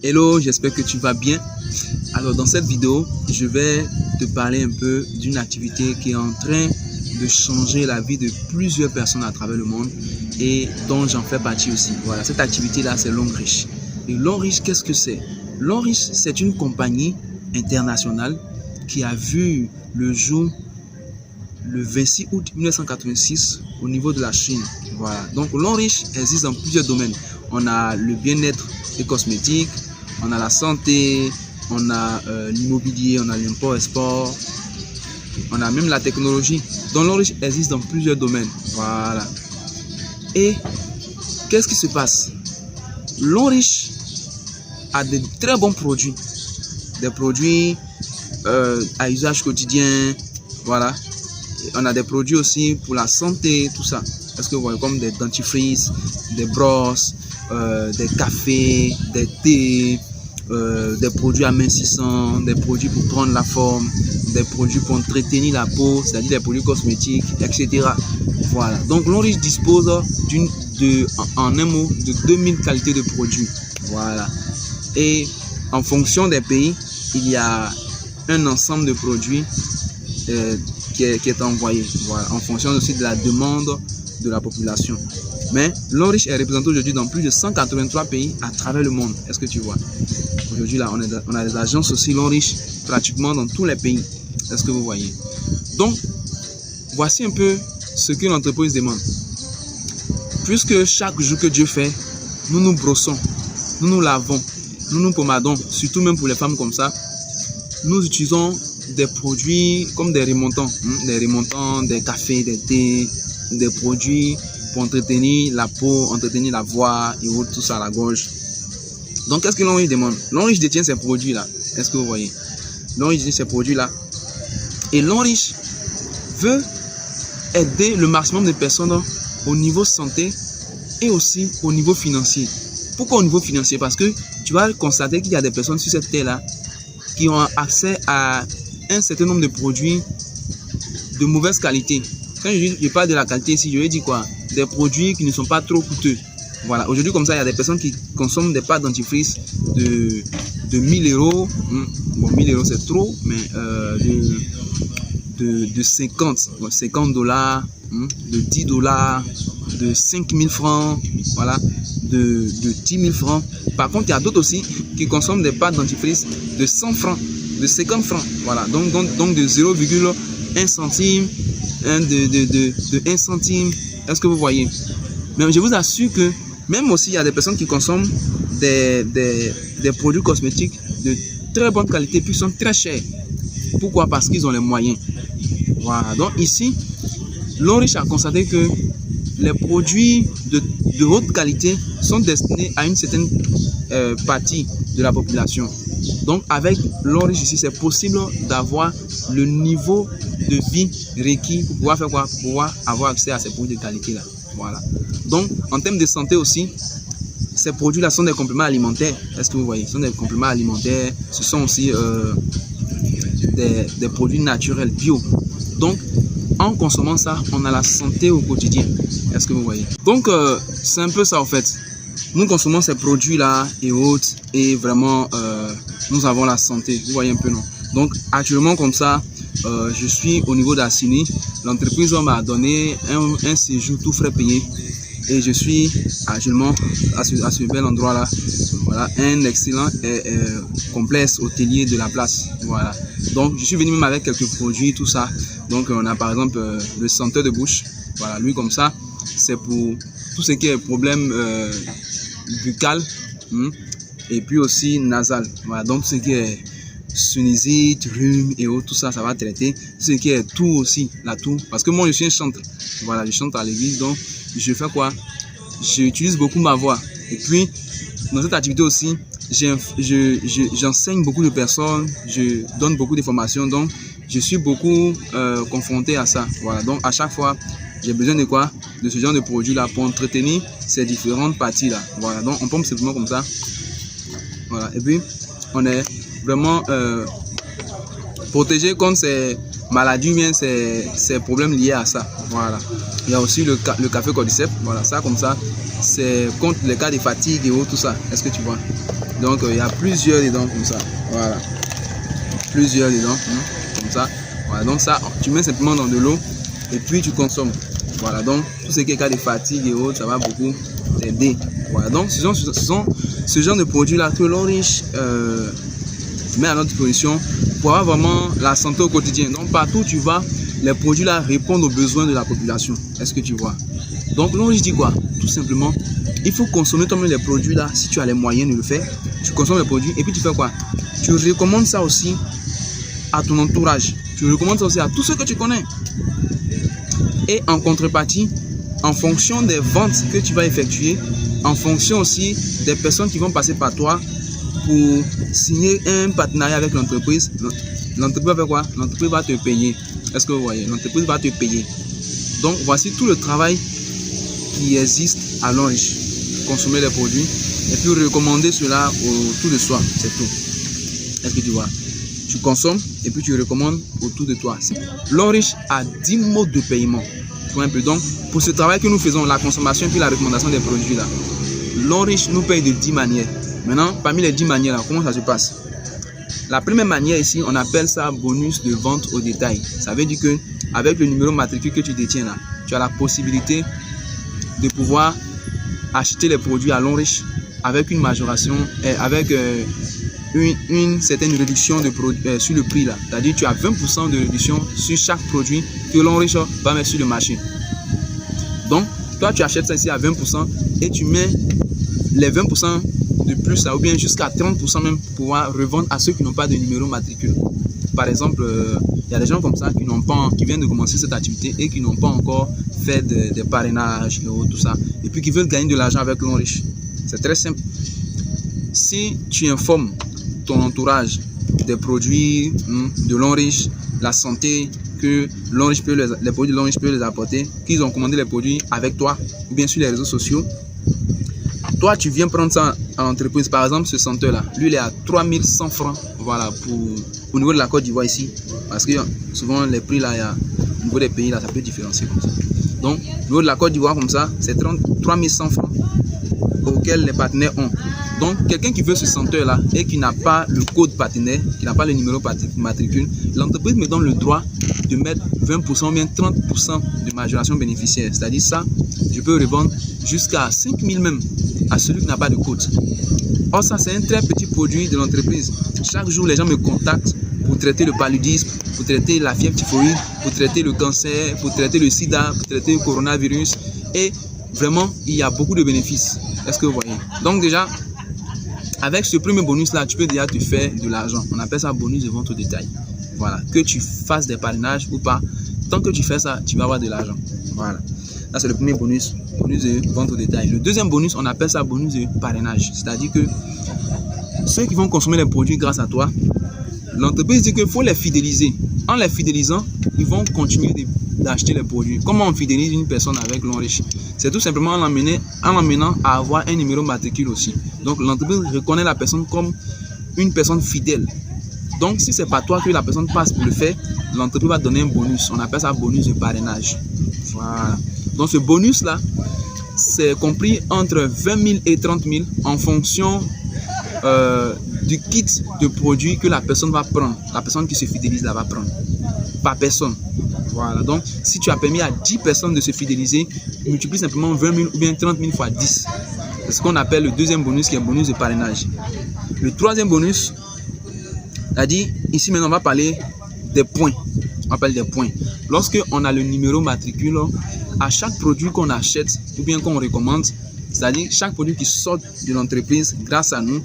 Hello, j'espère que tu vas bien. Alors dans cette vidéo, je vais te parler un peu d'une activité qui est en train de changer la vie de plusieurs personnes à travers le monde et dont j'en fais partie aussi. Voilà, cette activité-là, c'est Longrich. Et Longrich, qu'est-ce que c'est? Longrich, c'est une compagnie internationale qui a vu le jour le 26 août 1986 au niveau de la Chine. Voilà. Donc Longrich existe dans plusieurs domaines. On a le bien-être et cosmétique, on a la santé, on a l'immobilier, on a l'import-export, on a même la technologie. Donc Longrich existe dans plusieurs domaines. Voilà. Et qu'est-ce qui se passe? Longrich a de très bons produits. Des produits à usage quotidien. Voilà. On a des produits aussi pour la santé, tout ça. Est-ce que vous voyez, comme des dentifrices, des brosses, des cafés, des thés, des produits amincissants, des produits pour prendre la forme, des produits pour entretenir la peau, c'est-à-dire des produits cosmétiques, etc. Voilà. Donc Longrich dispose en un mot de 2000 qualités de produits. Voilà. Et en fonction des pays, il y a un ensemble de produits qui est envoyé, voilà, en fonction aussi de la demande de la population. Mais Longrich est représenté aujourd'hui dans plus de 183 pays à travers le monde. Est-ce que tu vois? Aujourd'hui, là, on a des agences aussi Longrich pratiquement dans tous les pays. Est-ce que vous voyez? Donc, voici un peu ce que l'entreprise demande. Puisque chaque jour que Dieu fait, nous nous brossons, nous nous lavons, nous nous pommadons, surtout même pour les femmes comme ça, nous utilisons des produits comme des remontants, des cafés, des thés, des produits pour entretenir la peau, entretenir la voix et tout ça à la gorge. Donc qu'est-ce que Longrich demande? Longrich détient ces produits-là. Est-ce que vous voyez? Longrich détient ces produits-là. Et Longrich veut aider le maximum de personnes au niveau santé et aussi au niveau financier. Pourquoi au niveau financier? Parce que tu vas constater qu'il y a des personnes sur cette terre-là qui ont accès à un certain nombre de produits de mauvaise qualité. Quand je parle de la qualité ici, je veux dire quoi? Des produits qui ne sont pas trop coûteux. Voilà. Aujourd'hui, comme ça, il y a des personnes qui consomment des pâtes dentifrice de 1000 euros. Bon, 1000 euros c'est trop, mais de 50 $, de 10 $, de 5000 francs, voilà, de 10 000 francs. Par contre, il y a d'autres aussi qui consomment des pâtes dentifrice de 100 francs, de 50 francs. Voilà, donc de 0,1 centime, de 1 centime. Est-ce que vous voyez? Mais je vous assure que même aussi, il y a des personnes qui consomment des produits cosmétiques de très bonne qualité, puis sont très chers. Pourquoi? Parce qu'ils ont les moyens. Voilà, donc ici, Longrich a constaté que les produits de haute qualité sont destinés à une certaine partie de la population. Donc avec Longrich ici, c'est possible d'avoir le niveau de vie requis pour pouvoir faire quoi? Pour pouvoir avoir accès à ces produits de qualité là. Voilà. Donc en termes de santé aussi, ces produits là sont des compléments alimentaires. Est-ce que vous voyez? Ce sont des compléments alimentaires. Ce sont aussi des produits naturels bio. Donc en consommant ça, on a la santé au quotidien. Est-ce que vous voyez? Donc c'est un peu ça en fait. Nous consommons ces produits là et autres, et vraiment nous avons la santé. Vous voyez un peu, non? Donc actuellement comme ça, je suis au niveau d'Assini. L'entreprise m'a donné un séjour tout frais payé, et je suis actuellement à ce bel endroit là. Voilà, un excellent complexe hôtelier de la place. Voilà. Donc je suis venu même avec quelques produits, tout ça. Donc on a par exemple le senteur de bouche. Voilà, lui comme ça, c'est pour tout ce qui est problème buccal, et puis aussi nasal. Voilà, donc ce qui est sinusite, rhume et autres, tout ça, ça va traiter. Ce qui est tout aussi, la toux. Parce que moi je suis un chantre. Voilà, je chante à l'église, donc je fais quoi? J'utilise beaucoup ma voix. Et puis dans cette activité aussi, j'enseigne beaucoup de personnes, je donne beaucoup de formations, donc je suis beaucoup confronté à ça. Voilà, donc à chaque fois, j'ai besoin de quoi? De ce genre de produit là pour entretenir ces différentes parties là. Voilà, donc on pompe simplement comme ça. Voilà, et puis on est vraiment protégé contre ces maladies ou bien ces problèmes liés à ça. Voilà. Il y a aussi le café cordyceps. Voilà, ça comme ça, c'est contre les cas de fatigue et tout ça. Est-ce que tu vois? Donc il y a plusieurs dedans comme ça. Voilà. Plusieurs dedans, comme ça. Voilà, donc ça, tu mets simplement dans de l'eau et puis tu consommes. Voilà, donc tout ce qui est cas de fatigue et autres, ça va beaucoup t'aider. Voilà, donc ce sont ce genre de produits-là que l'Enrich met à notre disposition pour avoir vraiment la santé au quotidien. Donc partout où tu vas, les produits-là répondent aux besoins de la population. Est-ce que tu vois? Donc l'Enrich dit quoi? Tout simplement, il faut consommer toi-même les produits-là si tu as les moyens de le faire. Tu consommes les produits et puis tu fais quoi? Tu recommandes ça aussi à ton entourage. Tu recommandes ça aussi à tous ceux que tu connais. Et en contrepartie, en fonction des ventes que tu vas effectuer, en fonction aussi des personnes qui vont passer par toi pour signer un partenariat avec l'entreprise, l'entreprise va faire quoi? L'entreprise va te payer. Est-ce que vous voyez? L'entreprise va te payer. Donc voici tout le travail qui existe à l'Enrich. Consommer les produits et puis recommander cela autour de soi, c'est tout. Est-ce que tu vois? Tu consommes et puis tu recommandes autour de toi. L'Enrich a 10 modes de paiement. Tu vois un peu? Donc, pour ce travail que nous faisons, la consommation et puis la recommandation des produits là, l'Enrich nous paye de 10 manières. Maintenant, parmi les 10 manières là, comment ça se passe? La première manière ici, on appelle ça bonus de vente au détail. Ça veut dire que avec le numéro matricule que tu détiens là, tu as la possibilité de pouvoir acheter les produits à l'Enrich avec une majoration, avec une certaine réduction de sur le prix là. C'est-à-dire tu as 20% de réduction sur chaque produit que l'Enrich va mettre sur le marché. Donc, toi tu achètes ça ici à 20% et tu mets les 20% de plus là, ou bien jusqu'à 30% même pour pouvoir revendre à ceux qui n'ont pas de numéro matricule. Par exemple, il y a des gens comme ça qui viennent de commencer cette activité et qui n'ont pas encore fait des parrainages et tout ça. Et puis qui veulent gagner de l'argent avec l'Enrich. C'est très simple. Si tu informes ton entourage des produits de l'Enrich, la santé que l'Enrich peut les produits de l'Enrich peuvent les apporter, qu'ils ont commandé les produits avec toi ou bien sur les réseaux sociaux, toi tu viens prendre ça à l'entreprise. Par exemple, ce senteur là, lui il est à 3100 francs, voilà, au niveau de la Côte d'Ivoire ici, parce que souvent les prix là, au niveau des pays là, ça peut différencier comme ça. Donc au niveau de la Côte d'Ivoire comme ça, c'est 3100 francs auxquels les partenaires ont. Donc quelqu'un qui veut ce senteur là et qui n'a pas le code partenaire, qui n'a pas le numéro matricule, l'entreprise me donne le droit de mettre 20% ou bien 30% de majoration bénéficiaire. C'est-à-dire ça, je peux revendre jusqu'à 5000 même à celui qui n'a pas de code. Or ça, c'est un très petit produit de l'entreprise. Chaque jour, les gens me contactent pour traiter le paludisme, pour traiter la fièvre typhoïde, pour traiter le cancer, pour traiter le sida, pour traiter le coronavirus. Et vraiment, il y a beaucoup de bénéfices. Est-ce que vous voyez? Donc déjà, avec ce premier bonus là, tu peux déjà te faire de l'argent. On appelle ça bonus de vente au détail. Voilà, que tu fasses des parrainages ou pas, tant que tu fais ça, tu vas avoir de l'argent. Voilà, ça c'est le premier bonus, bonus de vente au détail. Le deuxième bonus, on appelle ça bonus de parrainage. C'est-à-dire que ceux qui vont consommer les produits grâce à toi, l'entreprise dit qu'il faut les fidéliser. En les fidélisant, ils vont continuer d'acheter les produits. Comment on fidélise une personne avec l'Enrich? C'est tout simplement en l'emmenant à avoir un numéro matricule aussi. Donc l'entreprise reconnaît la personne comme une personne fidèle. Donc si c'est pas toi que la personne passe pour le faire, l'entreprise va donner un bonus. On appelle ça bonus de parrainage. Voilà. Donc ce bonus là, c'est compris entre 20 000 et 30 000 en fonction du kit de produits que la personne va prendre. La personne qui se fidélise là va prendre. Par personne. Voilà, donc si tu as permis à 10 personnes de se fidéliser, multiplie simplement 20 000 ou bien 30 000 fois 10. C'est ce qu'on appelle le deuxième bonus qui est un bonus de parrainage. Le troisième bonus, c'est-à-dire, ici maintenant on va parler des points. On appelle des points. Lorsque on a le numéro matricule, à chaque produit qu'on achète ou bien qu'on recommande, c'est-à-dire chaque produit qui sort de l'entreprise grâce à nous,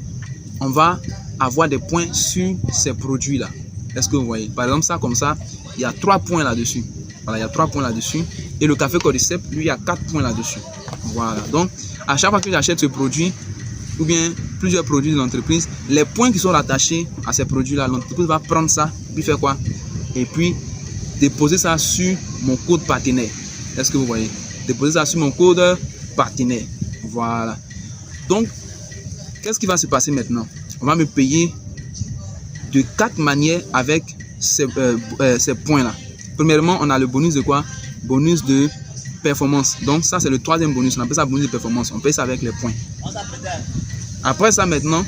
on va avoir des points sur ces produits-là. Est-ce que vous voyez? Par exemple, ça comme ça, il y a 3 points là-dessus. Voilà, il y a 3 points là-dessus. Et le café Cordyceps, lui, il y a 4 points là-dessus. Voilà. Donc, à chaque fois que j'achète ce produit, ou bien plusieurs produits de l'entreprise, les points qui sont rattachés à ces produits-là, l'entreprise va prendre ça, puis faire quoi? Et puis, déposer ça sur mon code partenaire. Est-ce que vous voyez? Déposer ça sur mon code partenaire. Voilà. Donc, qu'est-ce qui va se passer maintenant? On va me payer de 4 manières avec ces points-là. Premièrement, on a le bonus de quoi? Bonus de performance. Donc ça c'est le troisième bonus, on appelle ça bonus de performance, on paye ça avec les points. Après ça maintenant,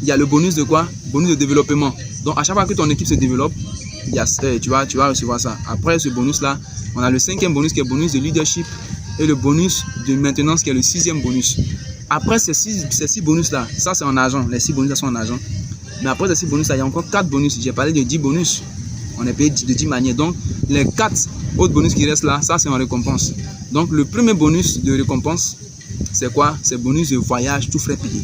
il y a le bonus de quoi? Bonus de développement. Donc à chaque fois que ton équipe se développe, il y a, tu vas recevoir ça. Après ce bonus là, on a le cinquième bonus qui est le bonus de leadership et le bonus de maintenance qui est le sixième bonus. Après ces six bonus là, ça c'est en argent, les 6 bonus là sont en argent. Mais après ces 6 bonus là, il y a encore 4 bonus. J'ai parlé de 10 bonus. On est payé de 10 manières. Donc les 4 autres bonus qui restent là, ça c'est en récompense. Donc le premier bonus de récompense, c'est quoi? C'est bonus de voyage, tout frais payé.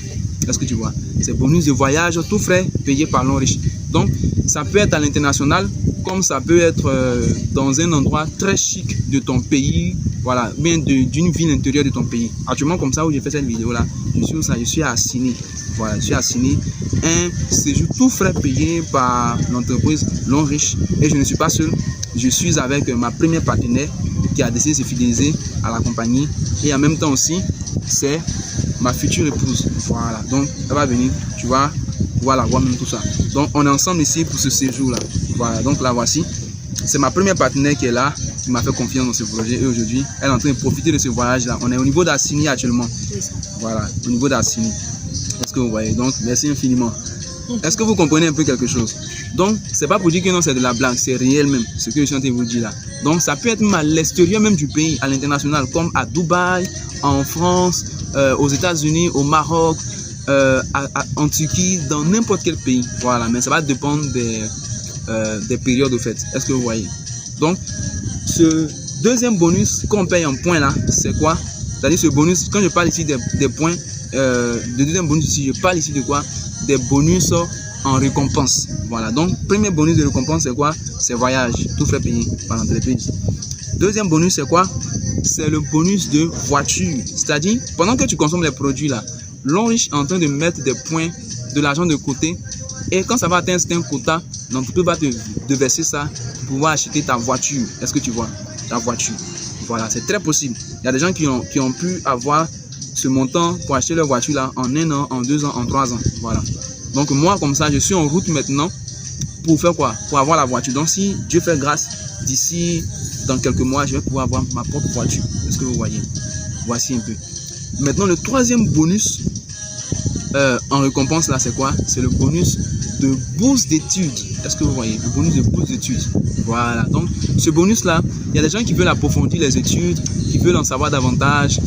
Est-ce que tu vois? C'est bonus de voyage, tout frais payé par l'homme riche. Donc ça peut être à l'international, comme ça peut être dans un endroit très chic de ton pays, voilà, bien d'une ville intérieure de ton pays. Actuellement, comme ça où j'ai fait cette vidéo là, je suis à Sydney. Voilà, je suis à Sydney. Un séjour tout frais payé par l'entreprise L'Homme Riche. Et je ne suis pas seul, je suis avec ma première partenaire qui a décidé de se fidéliser à la compagnie. Et en même temps aussi, c'est ma future épouse. Voilà, donc elle va venir, tu vois, voilà, voir même tout ça. Donc on est ensemble ici pour ce séjour là. Voilà, donc la voici. C'est ma première partenaire qui est là, qui m'a fait confiance dans ce projet. Et aujourd'hui, elle est en train de profiter de ce voyage là. On est au niveau d'Assini actuellement. Voilà, au niveau d'Assini. Est-ce que vous voyez? Donc merci infiniment. Est-ce que vous comprenez un peu quelque chose? Donc c'est pas pour dire que non c'est de la blague, c'est réel même ce que je suis en train de vous dire là. Donc ça peut être même à l'extérieur même du pays, à l'international, comme à Dubaï, en France, aux États-Unis, au Maroc, en Turquie, dans n'importe quel pays. Voilà, mais ça va dépendre des périodes au fait. Est-ce que vous voyez? Donc ce deuxième bonus qu'on paye en points là, c'est quoi? C'est-à-dire ce bonus, quand je parle ici des points, de deuxième bonus ici, je parle ici de quoi? Des bonus en récompense. Voilà, donc premier bonus de récompense c'est quoi? C'est voyage, tout frais payé par l'entreprise. Deuxième bonus c'est quoi? C'est le bonus de voiture. C'est-à-dire, pendant que tu consommes les produits là, L'Homme Riche est en train de mettre des points, de l'argent de côté. Et quand ça va atteindre un quota, l'entreprise va te verser ça pour pouvoir acheter ta voiture. Est-ce que tu vois? Ta voiture. Voilà, c'est très possible. Il y a des gens qui ont pu avoir ce montant pour acheter leur voiture là en 1 an, en 2 ans, en 3 ans. Voilà. Donc moi comme ça, je suis en route maintenant pour faire quoi? Pour avoir la voiture. Donc si Dieu fait grâce, d'ici dans quelques mois, je vais pouvoir avoir ma propre voiture. Est-ce que vous voyez? Voici un peu. Maintenant le troisième bonus en récompense là, c'est quoi? C'est le bonus de bourse d'études. Est-ce que vous voyez? Le bonus de bourse d'études. Voilà. Donc ce bonus là, il y a des gens qui veulent approfondir les études, qui veulent en savoir davantage,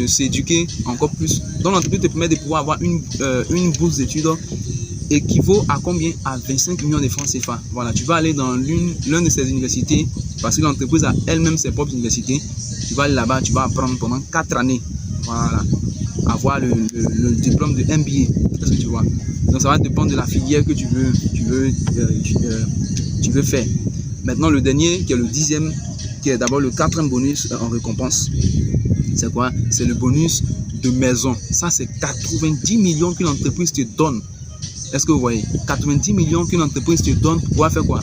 s'éduquer encore plus. Donc l'entreprise te permet de pouvoir avoir une bourse d'études équivaut à combien? À 25 millions de francs CFA. Voilà, tu vas aller dans l'une de ces universités, parce que l'entreprise a elle-même ses propres universités. Tu vas aller là-bas, tu vas apprendre pendant 4 années. Voilà, avoir le diplôme de MBA. Est-ce que tu vois? Donc ça va dépendre de la filière que tu veux faire. Maintenant le dernier, qui est le 10e, qui est d'abord le 4e bonus en récompense. C'est quoi? C'est le bonus de maison. Ça c'est 90 millions qu'une entreprise te donne. Est-ce que vous voyez? 90 millions qu'une entreprise te donne pour pouvoir faire quoi?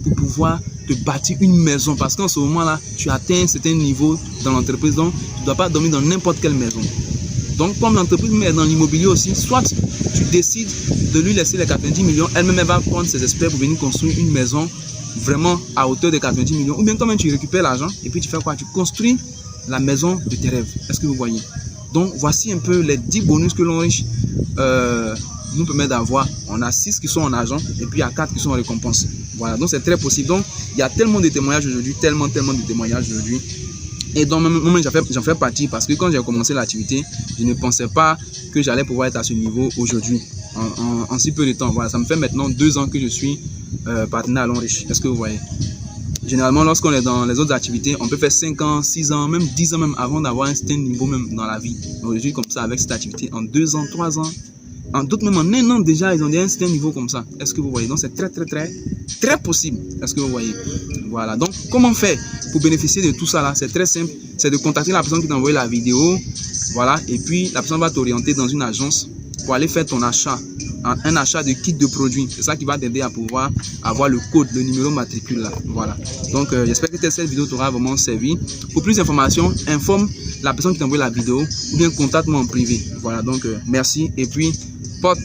Pour pouvoir te bâtir une maison. Parce qu'en ce moment-là, tu atteins un certain niveau dans l'entreprise. Donc, tu ne dois pas dormir dans n'importe quelle maison. Donc, comme l'entreprise met dans l'immobilier aussi, soit tu décides de lui laisser les 90 millions, elle-même va prendre ses experts pour venir construire une maison vraiment à hauteur de 90 millions. Ou bien toi-même, tu récupères l'argent et puis tu fais quoi? Tu construis la maison de tes rêves. Est-ce que vous voyez? Donc, voici un peu les 10 bonus que L'Homme Riche nous permet d'avoir. On a 6 qui sont en argent et puis il y a 4 qui sont en récompense. Voilà, donc c'est très possible. Donc il y a tellement de témoignages aujourd'hui, tellement de témoignages aujourd'hui. Et donc moi j'en fais partie parce que quand j'ai commencé l'activité, je ne pensais pas que j'allais pouvoir être à ce niveau aujourd'hui en si peu de temps. Voilà, ça me fait maintenant 2 ans que je suis partenaire à L'Homme Riche. Est-ce que vous voyez? Généralement, lorsqu'on est dans les autres activités, on peut faire 5 ans, 6 ans, même 10 ans même avant d'avoir un certain niveau même dans la vie. Aujourd'hui, comme ça, avec cette activité, en 2 ans, 3 ans, en d'autres même en 1 an déjà, ils ont un certain niveau comme ça. Est-ce que vous voyez? Donc c'est très possible. Est-ce que vous voyez? Voilà. Donc comment faire pour bénéficier de tout ça là? C'est très simple. C'est de contacter la personne qui t'a envoyé la vidéo. Voilà. Et puis la personne va t'orienter dans une agence pour aller faire ton achat. Un achat de kit de produits. C'est ça qui va t'aider à pouvoir avoir le code, le numéro matricule là. Voilà. Donc j'espère que cette vidéo t'aura vraiment servi. Pour plus d'informations, informe la personne qui t'a envoyé la vidéo ou bien contacte-moi en privé. Voilà. Donc merci. Et puis porte-toi